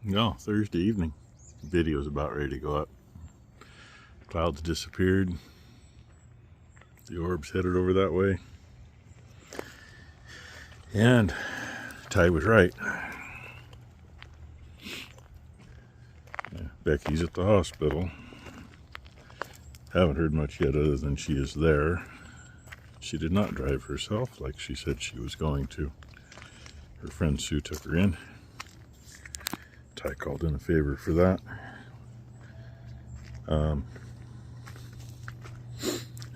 No, Thursday evening. Video's about ready to go up. Clouds disappeared. The orb's headed over that way. And Ty was right. Yeah, Becky's at the hospital. Haven't heard much yet other than she is there. She did not drive herself like she said she was going to. Her friend Sue took her in. Ty called in a favor for that.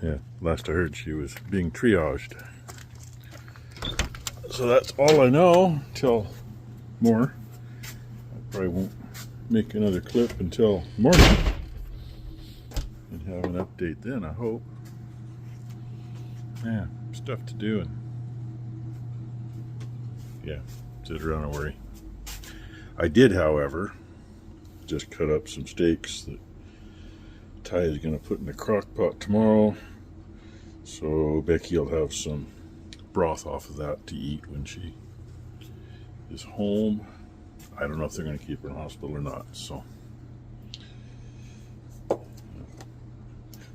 Yeah, last I heard she was being triaged. So that's all I know until more. I probably won't make another clip until morning and have an update then, I hope. Yeah, stuff to do and yeah, sit around and worry. I did, however, just cut up some steaks that Ty is going to put in the crock pot tomorrow. So Becky will have some broth off of that to eat when she is home. I don't know if they're going to keep her in hospital or not, so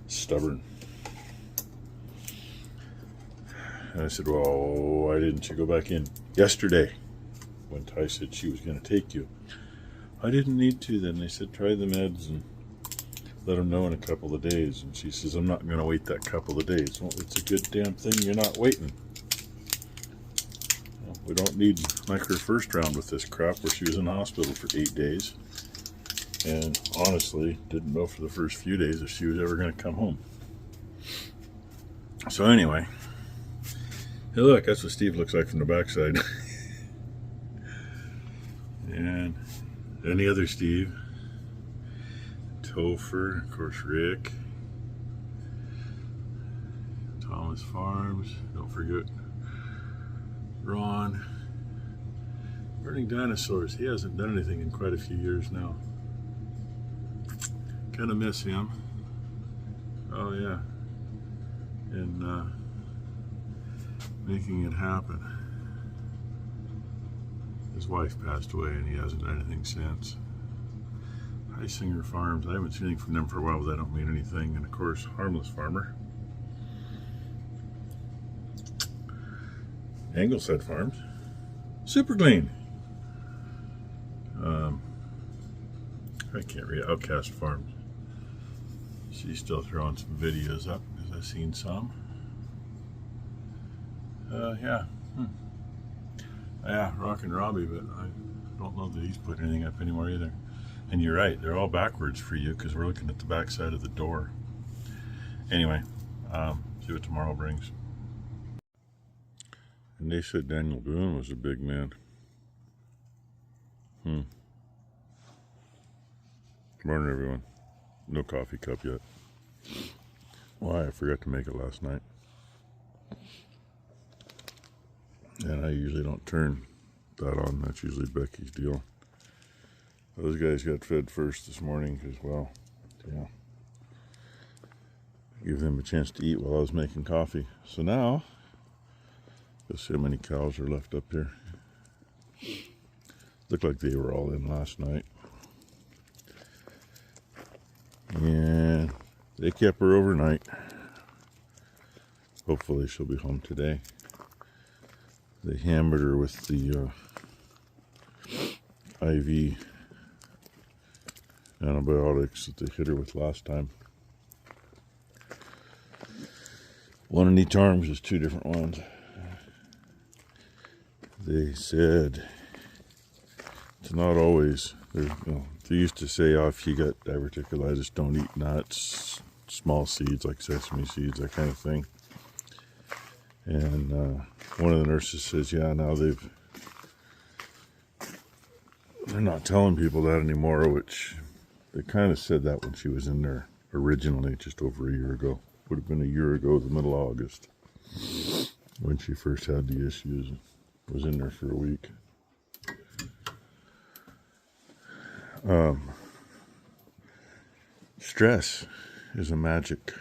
stubborn. And I said, well, why didn't you go back in yesterday when Ty said she was going to take you? I didn't need to. Then they said, try the meds and let them know in a couple of days. And she says, I'm not going to wait that couple of days. Well, it's a good damn thing you're not waiting. Well, we don't need like her first round with this crap where she was in the hospital for 8 days. And honestly, didn't know for the first few days if she was ever going to come home. So anyway, hey look, that's what Steve looks like from the backside. And any other Steve? Topher, of course, Rick. Thomas Farms, don't forget Ron. Burning Dinosaurs, he hasn't done anything in quite a few years now. Kind of miss him. Oh yeah. And making it happen. His wife passed away and he hasn't done anything since. High Singer Farms, I haven't seen anything from them for a while, but that don't mean anything. And of course, Harmless Farmer. Angleside Farms. Super Clean. I can't read. Outcast Farms. She's still throwing some videos up because I've seen some. Yeah. Yeah, Rockin' Robbie, but I don't know that he's put anything up anymore either. And you're right, they're all backwards for you because we're looking at the back side of the door. Anyway, see what tomorrow brings. And they said Daniel Boone was a big man. Morning, everyone. No coffee cup yet. Why? I forgot to make it last night. And I usually don't turn that on. That's usually Becky's deal. Those guys got fed first this morning as well. Yeah. Give them a chance to eat while I was making coffee. So now, let's see how many cows are left up here. Looked like they were all in last night. And they kept her overnight. Hopefully she'll be home today. They hammered her with the IV antibiotics that they hit her with last time. One in each arm, just 2 different ones. They said it's not always. They used to say, oh, if you got diverticulitis, don't eat nuts, small seeds like sesame seeds, that kind of thing. And one of the nurses says, yeah, now they're not telling people that anymore, which they kind of said that when she was in there originally, just over a year ago. Would have been a year ago, the middle of August, when she first had the issues. Was in there for a week. Stress is a magic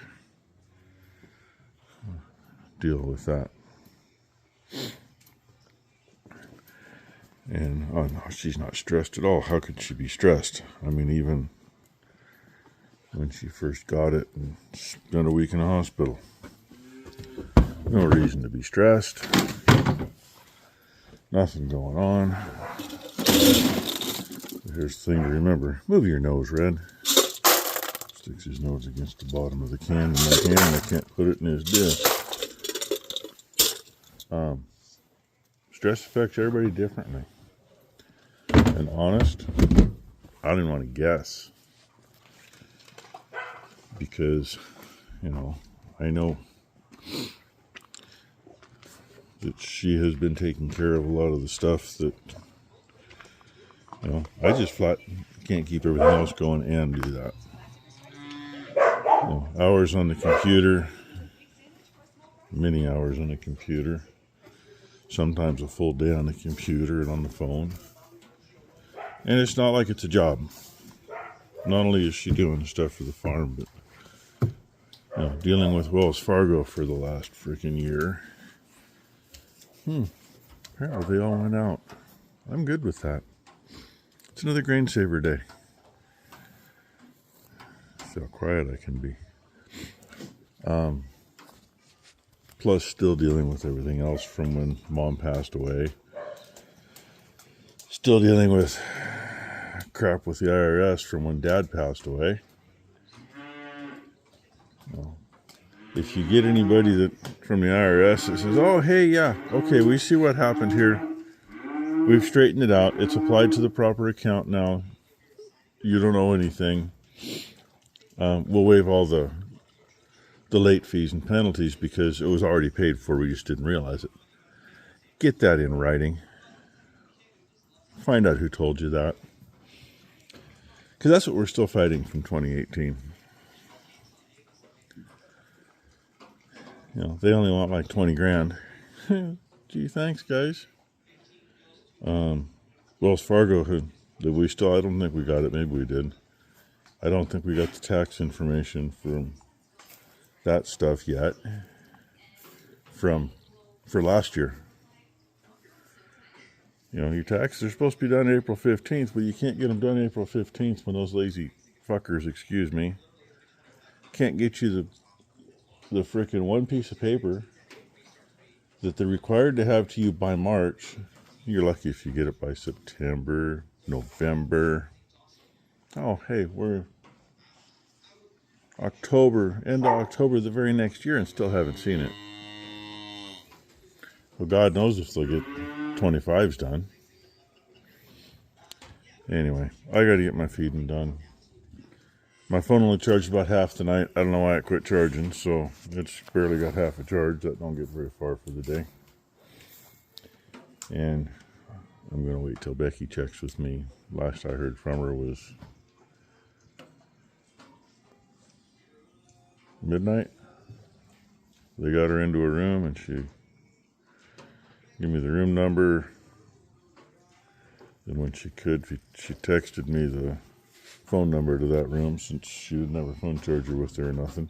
deal with that. And oh no, she's not stressed at all. How could she be stressed? I mean, even when she first got it and spent a week in the hospital. No reason to be stressed. Nothing going on. Here's the thing to remember. Move your nose, Red. Sticks his nose against the bottom of the can in my hand and I can't put it in his dish. Stress affects everybody differently. And honest, I don't even want to guess. Because, you know, I know that she has been taking care of a lot of the stuff that, you know, I just flat can't keep everything else going and do that. You know, hours on the computer, many hours on the computer, sometimes a full day on the computer and on the phone. And it's not like it's a job. Not only is she doing stuff for the farm, but you know, dealing with Wells Fargo for the last freaking year. Apparently they all went out. I'm good with that. It's another grain saver day. See how quiet I can be. Plus still dealing with everything else from when Mom passed away. Still dealing with crap with the IRS from when Dad passed away. Well, if you get anybody that from the IRS that says, oh, hey, yeah, okay, we see what happened here. We've straightened it out. It's applied to the proper account now. You don't owe anything. We'll waive all the late fees and penalties because it was already paid for. We just didn't realize it. Get that in writing. Find out who told you that. Because that's what we're still fighting from 2018. You know, they only want like 20 grand. Gee, thanks, guys. Wells Fargo, I don't think we got it. Maybe we did. I don't think we got the tax information from that stuff yet. For last year. You know, your taxes are supposed to be done April 15th, but you can't get them done April 15th when those lazy fuckers, excuse me, can't get you the frickin' one piece of paper that they're required to have to you by March. You're lucky if you get it by September, November. Oh, hey, we're October, end of October the very next year and still haven't seen it. Well, God knows if they'll get 25s done. Anyway, I got to get my feeding done. My phone only charged about half the night. I don't know why I quit charging, so it's barely got half a charge. That don't get very far for the day. And I'm going to wait till Becky checks with me. Last I heard from her was midnight. They got her into a room and she gave me the room number. And when she could, she texted me the phone number to that room since she didn't have a phone charger with her or nothing.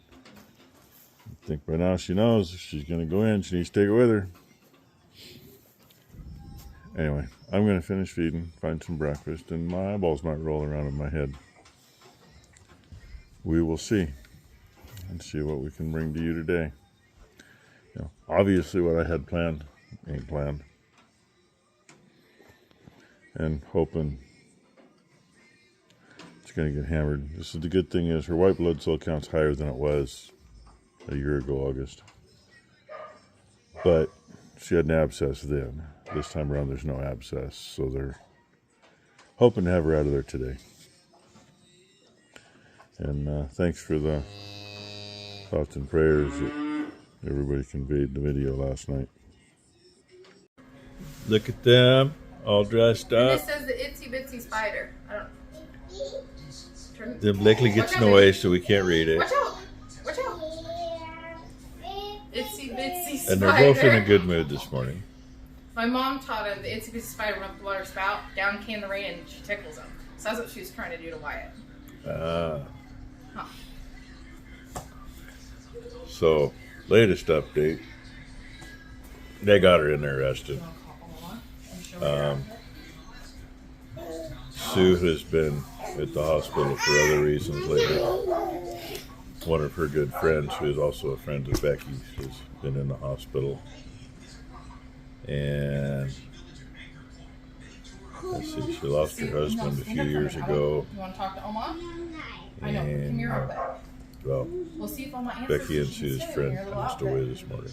I think by now she knows if she's going to go in, she needs to take it with her. Anyway, I'm going to finish feeding, find some breakfast, and my eyeballs might roll around in my head. We will see and see what we can bring to you today. You know, obviously what I had planned ain't planned. And hoping it's going to get hammered. This is the good thing is her white blood cell count's higher than it was a year ago, August. But she had an abscess then. This time around there's no abscess, so they're hoping to have her out of there today. And thanks for the thoughts and prayers that everybody conveyed in the video last night. Look at them, all dressed up. And this says the itsy bitsy spider. I don't. Then Blakely gets in the way, so we can't read it. Watch out! Watch out! Itsy bitsy spider. And they're both in a good mood this morning. My mom taught him the itsy bitsy spider went up the water spout, down came the rain, and she tickles him. So that's what she was trying to do to Wyatt. Huh. So, latest update. They got her in there arrested. Sue has been at the hospital for other reasons lately. One of her good friends, who is also a friend of Becky, has been in the hospital. And let's see, she lost her husband a few years ago. You want to talk to Oma? I know. And, Come here real quick. Well, We'll see if Oma answers. Becky and Sue's friend passed away this morning.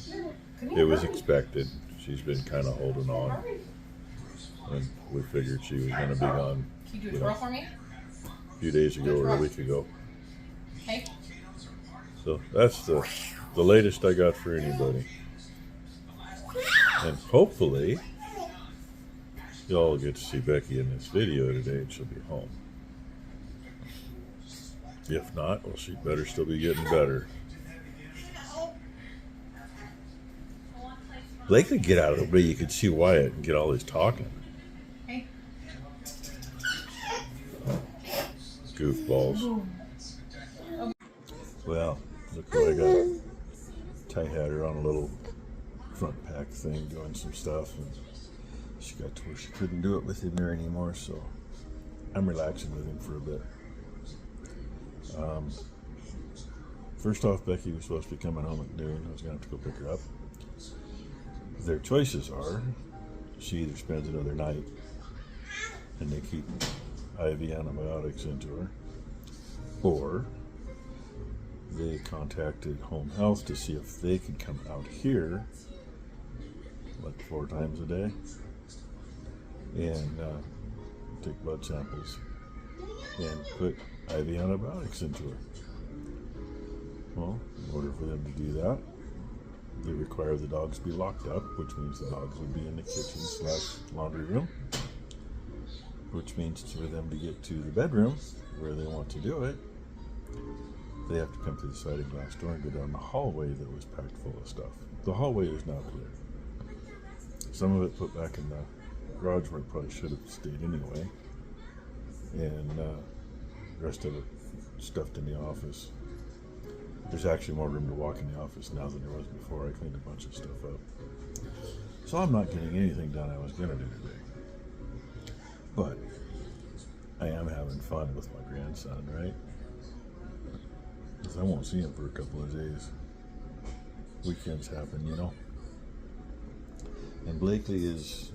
It was expected. She's been kind of holding on. And we figured she was going to be gone, Can you do a twirl for me? a few days ago or a week ago. Hey. So that's the latest I got for anybody. And hopefully, y'all will get to see Becky in this video today and she'll be home. If not, well, she better still be getting better. Blake could get out of the way. You could see Wyatt and get all his talking. Hey. Goofballs. Well, look what I got. Ty had her on a little front pack thing doing some stuff, and she got to where she couldn't do it with him there anymore, so I'm relaxing with him for a bit. First off, Becky was supposed to be coming home at noon. I was going to have to go pick her up. Their choices are she either spends another night and they keep IV antibiotics into her, or they contacted home health to see if they could come out here like 4 times a day and take blood samples and put IV antibiotics into her. Well, in order for them to do that, they require the dogs be locked up, which means the dogs would be in the kitchen/laundry room, which means for them to get to the bedroom where they want to do it, they have to come through the sliding glass door and go down the hallway that was packed full of stuff. The hallway is now clear. Some of it put back in the garage where it probably should have stayed anyway, and the rest of it stuffed in the office. There's actually more room to walk in the office now than there was before. I cleaned a bunch of stuff up. So I'm not getting anything done I was going to do today. But I am having fun with my grandson, right? Because I won't see him for a couple of days. Weekends happen, you know? And Blakely is,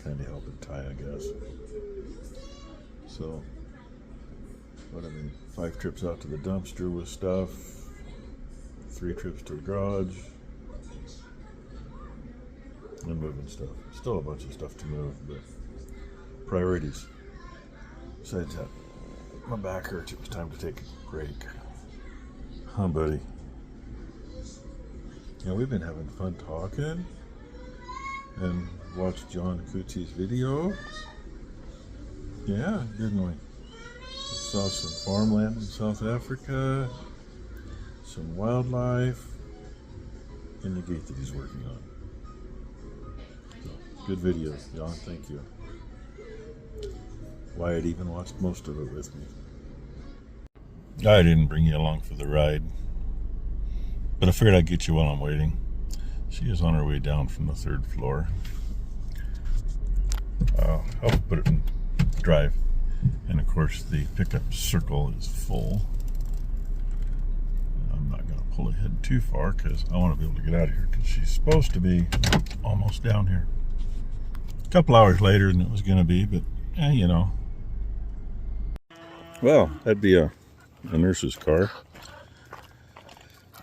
kind of helping Ty, I guess. So, 5 trips out to the dumpster with stuff, 3 trips to the garage, and moving stuff. Still a bunch of stuff to move, but priorities. Besides that, my back hurts. It was time to take a break. Huh, buddy? Yeah, we've been having fun talking and watched John Cootie's video. Yeah, didn't we? Saw some farmland in South Africa, some wildlife, and the gate that he's working on. So, good video, John, thank you. Wyatt even watched most of it with me. I didn't bring you along for the ride, but I figured I'd get you while I'm waiting. She is on her way down from the 3rd floor. I'll put it in drive. And of course the pickup circle is full. I'm not going to pull ahead too far because I want to be able to get out of here, because she's supposed to be almost down here. A couple hours later than it was going to be, but you know. Well, that'd be a nurse's car.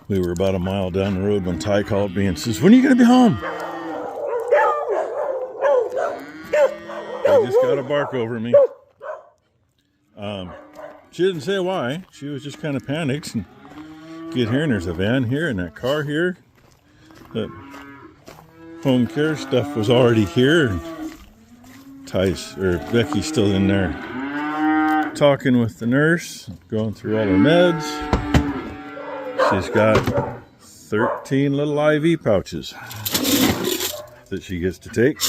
We were about a mile down the road when Ty called me and says, "When are you going to be home?" They just got a bark over me. She didn't say why. She was just kind of panicked. And get here, and there's a van here and that car here. That home care stuff was already here. And Becky's still in there talking with the nurse, going through all her meds. She's got 13 little IV pouches that she gets to take.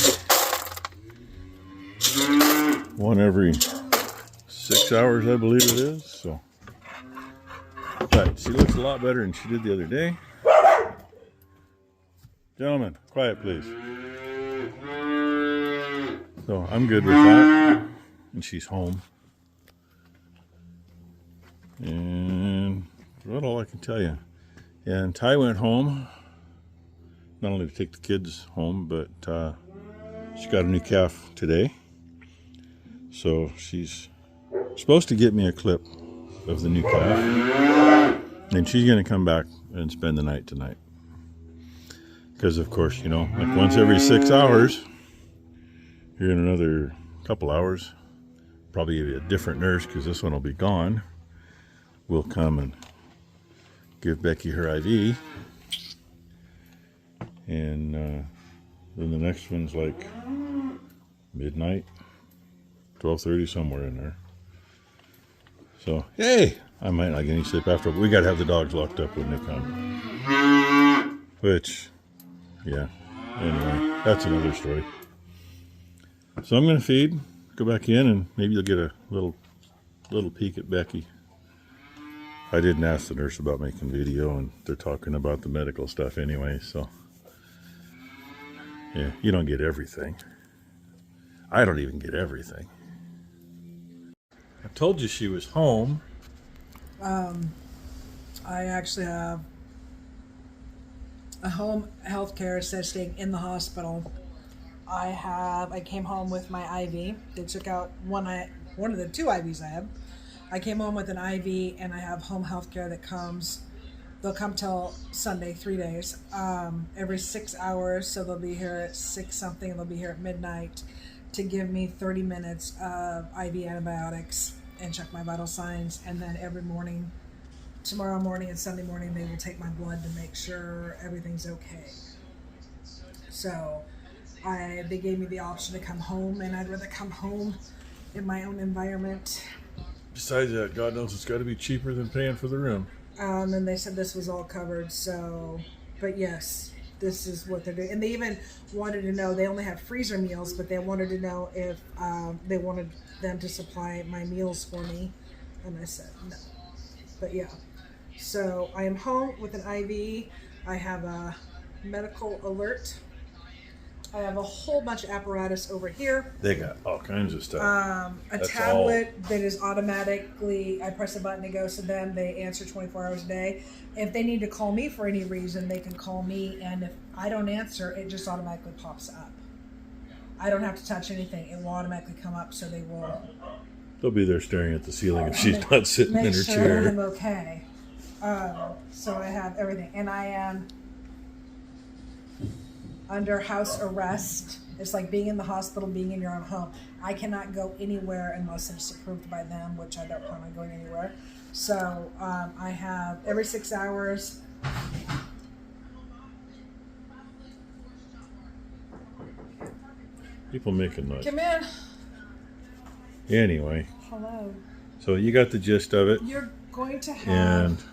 One every 6 hours, I believe it is. So, but she looks a lot better than she did the other day. Gentlemen, quiet, please. So I'm good with that. And she's home. And that's all I can tell you. And Ty went home, not only to take the kids home, but she got a new calf today. So she's supposed to get me a clip of the new calf. And she's going to come back and spend the night tonight. Because, of course, you know, like once every 6 hours, here in another couple hours, probably a different nurse, because this one will be gone, will come and give Becky her IV. And then the next one's like midnight, 12:30, somewhere in there. So, hey, I might not get any sleep after, but we got to have the dogs locked up when they come. Which, yeah, anyway, that's another story. So I'm going to feed, go back in, and maybe you'll get a little peek at Becky. I didn't ask the nurse about making video, and they're talking about the medical stuff anyway, so yeah, you don't get everything. I don't even get everything. I told you she was home. I actually have a home health care assisting in the hospital. I came home with my IV. They took out one of the 2 IVs I have. I came home with an IV, and I have home health care that comes. They'll come till Sunday, 3 days, every 6 hours. So they'll be here at 6 something, and they'll be here at midnight to give me 30 minutes of IV antibiotics and check my vital signs. And then every morning, tomorrow morning and Sunday morning, they will take my blood to make sure everything's okay. So they gave me the option to come home, and I'd rather come home in my own environment. Besides that, God knows it's got to be cheaper than paying for the room. And they said this was all covered, so, but yes, this is what they're doing. And they even wanted to know, they only have freezer meals, but they wanted to know if they wanted them to supply my meals for me. And I said no. But yeah, so I am home with an IV. I have a medical alert. I have a whole bunch of apparatus over here. They got all kinds of stuff. A tablet that is automatically, I press a button, it goes to them. They answer 24 hours a day. If they need to call me for any reason, they can call me. And if I don't answer, it just automatically pops up. I don't have to touch anything. It will automatically come up, so they'll be there staring at the ceiling if she's not sitting in her chair. Make sure I'm okay. So I have everything. And I am under house arrest. It's like being in the hospital, being in your own home. I cannot go anywhere unless it's approved by them, which I don't plan on going anywhere. So I have every 6 hours. People making noise. Come in. Anyway. Hello. So you got the gist of it. You're going to have and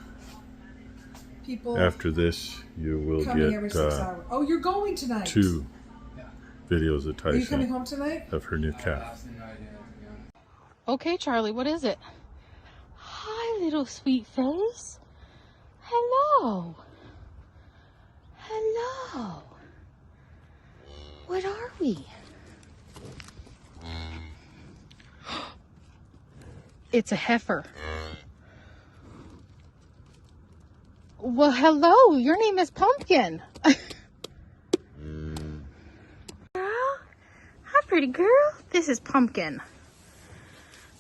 people after this, you will coming every 6 get hours. Oh, you're going tonight. 2 videos of Are you coming Tyson home tonight? of her new calf. Okay, Charlie, what is it? Hi, little sweet face. Hello. Hello. What are we? It's a heifer. Well, hello. Your name is Pumpkin. Girl? Hi, pretty girl. This is Pumpkin.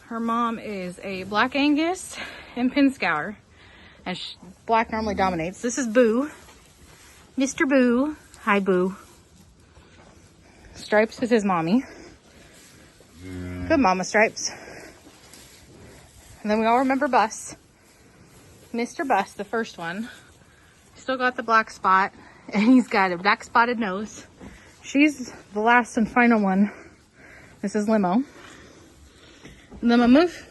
Her mom is a Black Angus and Pinscour, and black normally dominates. This is Boo. Mr. Boo. Hi, Boo. Stripes is his mommy. Good mama, Stripes. And then we all remember Bus. Mr. Bus, the first one. Still got the black spot, and he's got a black spotted nose. She's the last and final one. This is Limo. Limo, move.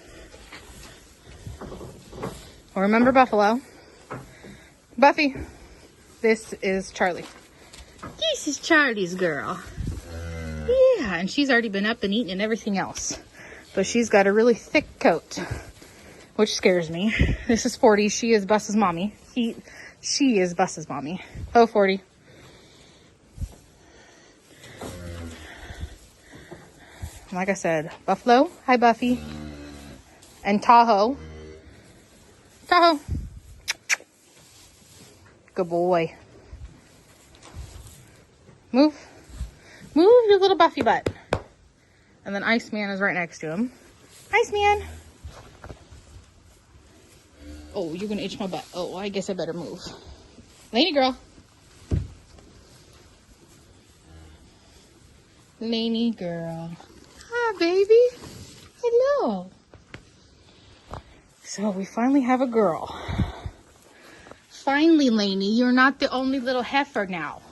Or remember Buffalo. Buffy. This is Charlie. This is Charlie's girl. Yeah, and she's already been up and eating and everything else. But she's got a really thick coat, which scares me. This is 40. She is Bus's mommy. She is Bus's mommy. Oh, 40. Like I said, Buffalo. Hi, Buffy. And Tahoe. Tahoe. Good boy. Move. Move your little Buffy butt. And then Iceman is right next to him. Iceman. Oh, you're going to itch my butt. Oh, I guess I better move. Laney girl. Laney girl. Hi, baby. Hello. So we finally have a girl. Finally, Laney, you're not the only little heifer now.